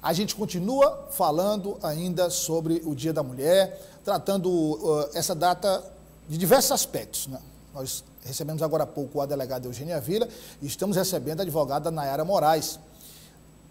A gente continua falando ainda sobre o Dia da Mulher, tratando essa data de diversos aspectos, né? Nós recebemos agora há pouco a delegada Eugênia Vila e estamos recebendo a advogada Nayara Moraes,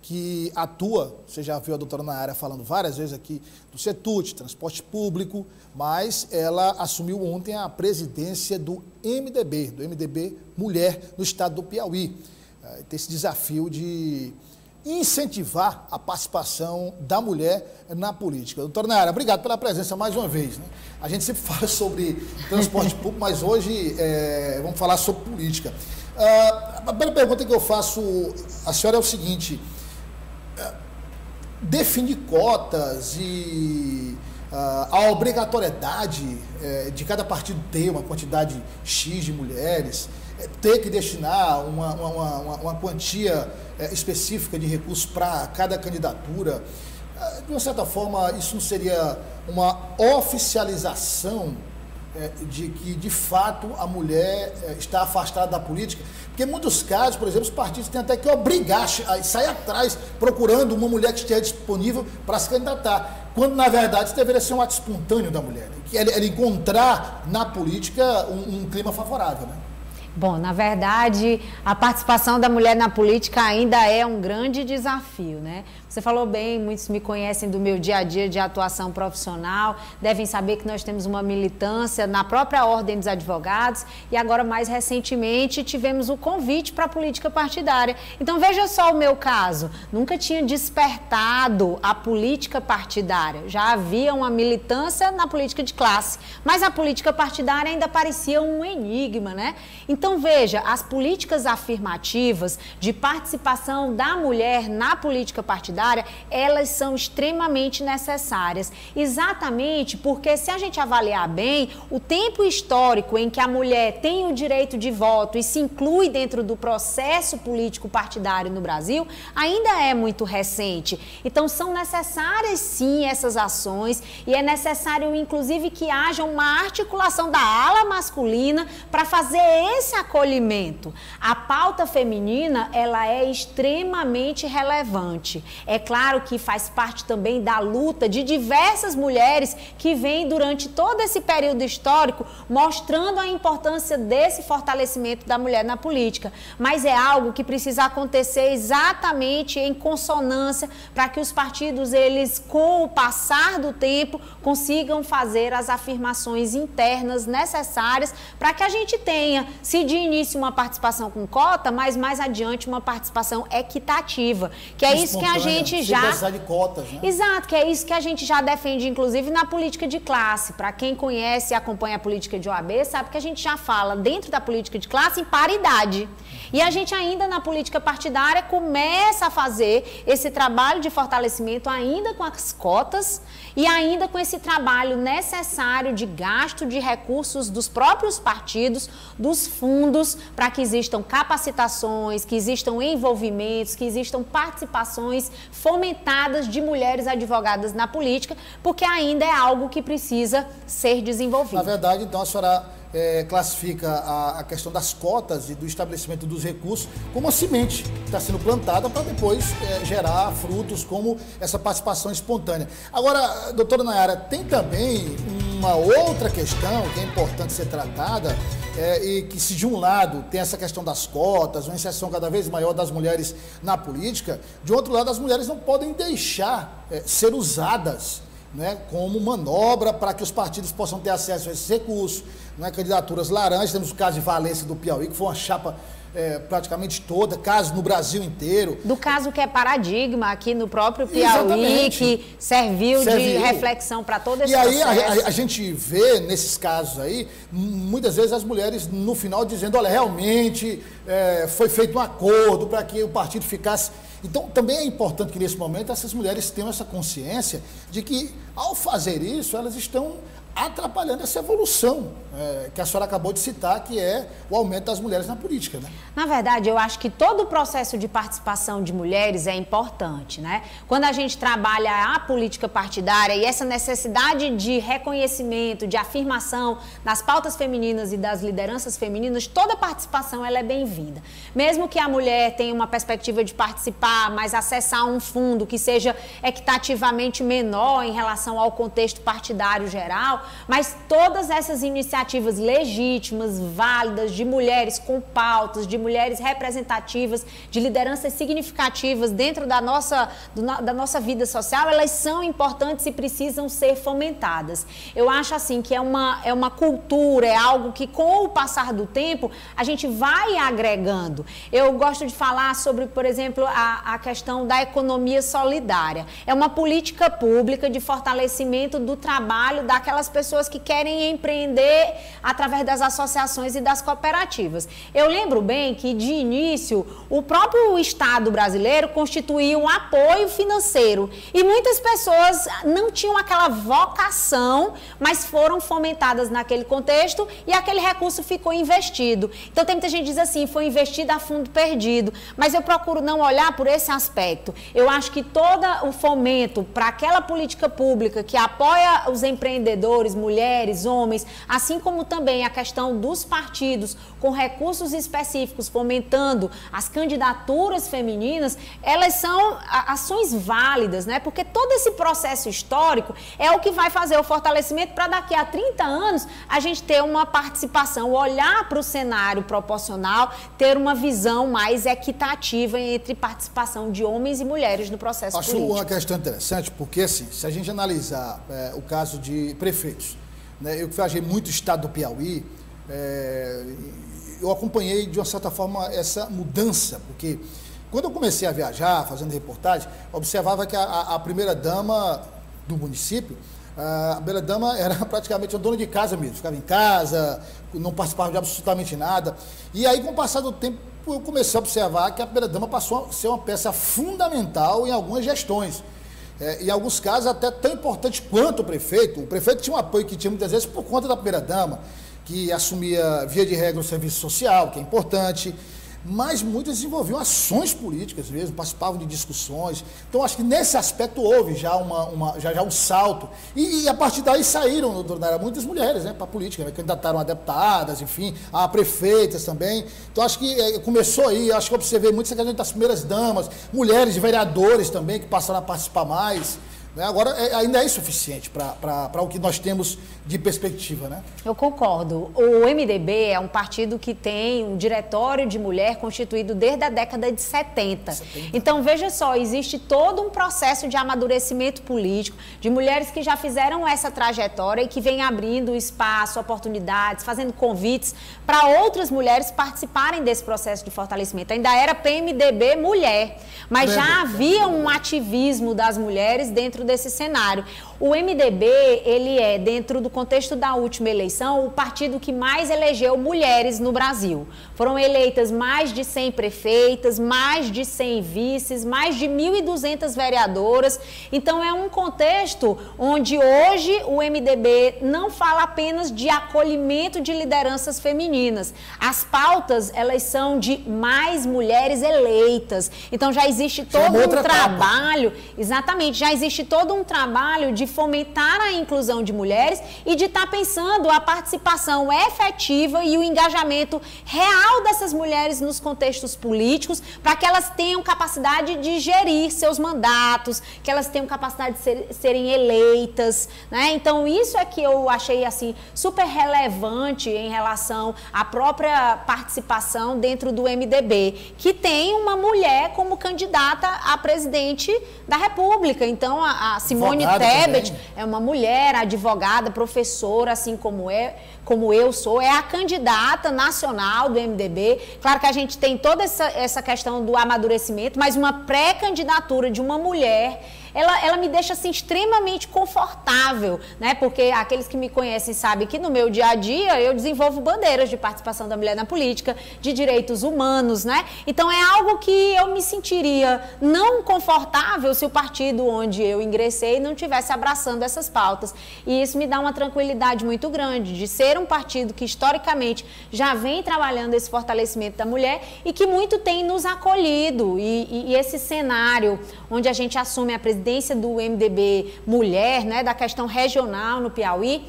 que atua, você já viu a doutora Nayara falando várias vezes aqui, do CETUT, transporte público, mas ela assumiu ontem a presidência do MDB Mulher, no estado do Piauí. Tem esse desafio de incentivar a participação da mulher na política. Doutora Nayara, obrigado pela presença mais uma vez, né? A gente sempre fala sobre transporte público, mas hoje vamos falar sobre política. A primeira pergunta que eu faço à senhora é o seguinte: definir cotas e a obrigatoriedade de cada partido ter uma quantidade X de mulheres, ter que destinar uma quantia específica de recursos para cada candidatura, de uma certa forma, isso não seria uma oficialização de que, de fato, a mulher está afastada da política? Porque em muitos casos, por exemplo, os partidos têm até que obrigar a sair atrás procurando uma mulher que esteja disponível para se candidatar, quando, na verdade, isso deveria ser um ato espontâneo da mulher, né? Que ela encontrar na política um clima favorável, né? Bom, na verdade, a participação da mulher na política ainda é um grande desafio, né? Você falou bem, muitos me conhecem do meu dia a dia de atuação profissional, devem saber que nós temos uma militância na própria Ordem dos Advogados e agora, mais recentemente, tivemos o convite para a política partidária. Então, veja só o meu caso, nunca tinha despertado a política partidária, já havia uma militância na política de classe, mas a política partidária ainda parecia um enigma, né? Então, veja, as políticas afirmativas de participação da mulher na política partidária, elas são extremamente necessárias, exatamente porque, se a gente avaliar bem, o tempo histórico em que a mulher tem o direito de voto e se inclui dentro do processo político partidário no Brasil, ainda é muito recente. Então, são necessárias, sim, essas ações, e é necessário, inclusive, que haja uma articulação da ala masculina para fazer esse acolhimento. A pauta feminina, ela é extremamente relevante. É claro que faz parte também da luta de diversas mulheres que vêm durante todo esse período histórico mostrando a importância desse fortalecimento da mulher na política. Mas é algo que precisa acontecer exatamente em consonância para que os partidos, eles, com o passar do tempo, consigam fazer as afirmações internas necessárias para que a gente tenha, se de início, uma participação com cota, mas mais adiante uma participação equitativa, que é isso que a gente já... precisar de cotas, né? Exato, que é isso que a gente já defende, inclusive, na política de classe. Para quem conhece e acompanha a política de OAB, sabe que a gente já fala, dentro da política de classe, em paridade. E a gente ainda, na política partidária, começa a fazer esse trabalho de fortalecimento ainda com as cotas e ainda com esse trabalho necessário de gasto de recursos dos próprios partidos, dos fundos, para que existam capacitações, que existam envolvimentos, que existam participações fomentadas de mulheres advogadas na política, porque ainda é algo que precisa ser desenvolvido. Na verdade, então, a senhora classifica a questão das cotas e do estabelecimento dos recursos como uma semente que está sendo plantada para depois gerar frutos como essa participação espontânea. Agora, doutora Nayara, tem também uma outra questão que é importante ser tratada, e que, se de um lado tem essa questão das cotas, uma inserção cada vez maior das mulheres na política, de outro lado as mulheres não podem deixar ser usadas, né, como manobra para que os partidos possam ter acesso a esses recursos, né, candidaturas laranjas. Temos o caso de Valência do Piauí, que foi uma chapa praticamente toda, casos no Brasil inteiro. Do caso que é paradigma aqui no próprio Piauí, exatamente, que serviu de reflexão para todo esse processo. E aí a gente vê nesses casos aí, muitas vezes as mulheres no final dizendo, olha, realmente foi feito um acordo para que o partido ficasse... Então, também é importante que, nesse momento, essas mulheres tenham essa consciência de que, ao fazer isso, elas estão atrapalhando essa evolução que a senhora acabou de citar, que é o aumento das mulheres na política, né? Na verdade, eu acho que todo o processo de participação de mulheres é importante, né? Quando a gente trabalha a política partidária e essa necessidade de reconhecimento, de afirmação das pautas femininas e das lideranças femininas, toda participação ela é bem-vinda. Mesmo que a mulher tenha uma perspectiva de participar, mas acessar um fundo que seja equitativamente menor em relação ao contexto partidário geral, mas todas essas iniciativas legítimas, válidas, de mulheres com pautas, de mulheres representativas, de lideranças significativas dentro da nossa vida social, elas são importantes e precisam ser fomentadas. Eu acho assim que é uma cultura, é algo que com o passar do tempo a gente vai agregando. Eu gosto de falar sobre, por exemplo, a questão da economia solidária. É uma política pública de fortalecimento do trabalho daquelas pessoas que querem empreender através das associações e das cooperativas. Eu lembro bem que, de início, o próprio Estado brasileiro constituía um apoio financeiro e muitas pessoas não tinham aquela vocação, mas foram fomentadas naquele contexto e aquele recurso ficou investido. Então, tem muita gente que diz assim, foi investido a fundo perdido, mas eu procuro não olhar por esse aspecto. Eu acho que todo o fomento para aquela política pública que apoia os empreendedores, mulheres, homens, assim como também a questão dos partidos com recursos específicos fomentando as candidaturas femininas, elas são ações válidas, né? Porque todo esse processo histórico é o que vai fazer o fortalecimento para daqui a 30 anos a gente ter uma participação, olhar para o cenário proporcional, ter uma visão mais equitativa entre participação de homens e mulheres no processo político. Acho uma questão interessante, porque assim, se a gente analisar o caso de prefeitos, né, eu que viajei muito o estado do Piauí, eu acompanhei de uma certa forma essa mudança, porque quando eu comecei a viajar, fazendo reportagem, observava que a primeira-dama do município, a primeira-dama era praticamente uma dona de casa mesmo, ficava em casa, não participava de absolutamente nada. E aí, com o passar do tempo, eu comecei a observar que a primeira-dama passou a ser uma peça fundamental em algumas gestões. Em alguns casos, até tão importante quanto o prefeito. O prefeito tinha um apoio que tinha muitas vezes por conta da primeira-dama, que assumia, via de regra, o serviço social, que é importante, mas muitos desenvolviam ações políticas mesmo, participavam de discussões. Então, acho que nesse aspecto houve já um salto. E a partir daí saíram, doutor Nara, muitas mulheres, né, para a política, né, candidataram a deputadas, enfim, a prefeitas também. Então, acho que começou aí, acho que eu observei muito essa questão das primeiras damas, mulheres vereadores também, que passaram a participar mais. Agora, ainda é insuficiente para o que nós temos de perspectiva, né? Eu concordo. O MDB é um partido que tem um diretório de mulher constituído desde a década de 70. Então, veja só, existe todo um processo de amadurecimento político, de mulheres que já fizeram essa trajetória e que vem abrindo espaço, oportunidades, fazendo convites para outras mulheres participarem desse processo de fortalecimento. Ainda era PMDB mulher, mas já havia um ativismo das mulheres dentro desse cenário. O MDB, ele é, dentro do contexto da última eleição, o partido que mais elegeu mulheres no Brasil. Foram eleitas mais de 100 prefeitas, mais de 100 vices, mais de 1.200 vereadoras. Então, é um contexto onde hoje o MDB não fala apenas de acolhimento de lideranças femininas. As pautas, elas são de mais mulheres eleitas. Então, já existe todo um trabalho, exatamente, já existe todo um trabalho de fomentar a inclusão de mulheres e de estar pensando a participação efetiva e o engajamento real dessas mulheres nos contextos políticos, para que elas tenham capacidade de gerir seus mandatos, que elas tenham capacidade de serem eleitas, né? Então, isso é que eu achei assim super relevante em relação à própria participação dentro do MDB, que tem uma mulher como candidata a presidente da República. Então, a Simone Tebet é uma mulher, advogada, professora, assim como eu sou, é a candidata nacional do MDB. Claro que a gente tem toda essa questão do amadurecimento, mas uma pré-candidatura de uma mulher ela me deixa assim extremamente confortável, né? Porque aqueles que me conhecem sabem que no meu dia a dia eu desenvolvo bandeiras de participação da mulher na política, de direitos humanos, né? Então é algo que eu me sentiria não confortável se o partido onde eu ingressei não tivesse abraçando essas pautas. E isso me dá uma tranquilidade muito grande de ser um partido que historicamente já vem trabalhando esse fortalecimento da mulher e que muito tem nos acolhido. E esse cenário onde a gente assume a presidência do MDB Mulher, né, da questão regional no Piauí,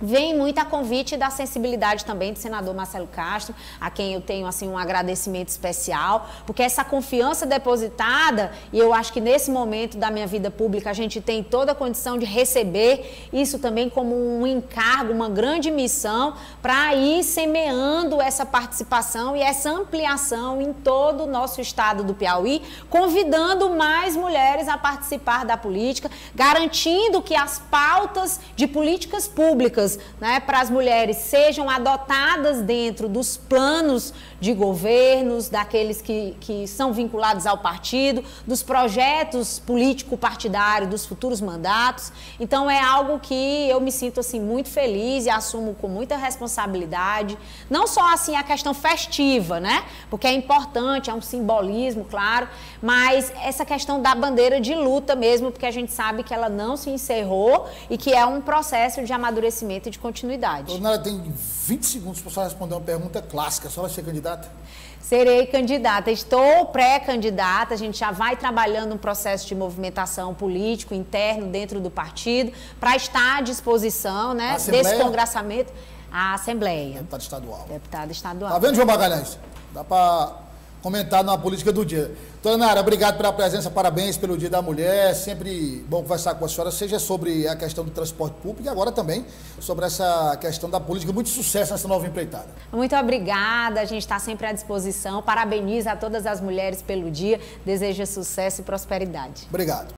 vem muito a convite da sensibilidade também do senador Marcelo Castro, a quem eu tenho assim um agradecimento especial, porque essa confiança depositada, e eu acho que nesse momento da minha vida pública a gente tem toda a condição de receber isso também como um encargo, uma grande missão para ir semeando essa participação e essa ampliação em todo o nosso estado do Piauí, convidando mais mulheres a participar da política, garantindo que as pautas de políticas públicas, né, para as mulheres sejam adotadas dentro dos planos de governos, daqueles que são vinculados ao partido, dos projetos político-partidários, dos futuros mandatos. Então é algo que eu me sinto assim muito feliz e assumo com muita responsabilidade, não só assim a questão festiva, né, porque é importante, é um simbolismo, claro, mas essa questão da bandeira de luta mesmo, porque a gente sabe que ela não se encerrou e que é um processo de amadurecimento e de continuidade. Dona Nara, tem 20 segundos para a senhora responder uma pergunta clássica. A senhora vai ser candidata? Serei candidata, estou pré-candidata, a gente já vai trabalhando um processo de movimentação político interno dentro do partido para estar à disposição, né, desse congressamento. A Assembleia. Deputada estadual. Deputada estadual. Tá vendo, João Magalhães? Dá para comentar na política do dia. Dona Nara, obrigado pela presença, parabéns pelo Dia da Mulher, sempre bom conversar com a senhora, seja sobre a questão do transporte público e agora também sobre essa questão da política. Muito sucesso nessa nova empreitada. Muito obrigada, a gente está sempre à disposição, parabenizo a todas as mulheres pelo dia, desejo sucesso e prosperidade. Obrigado.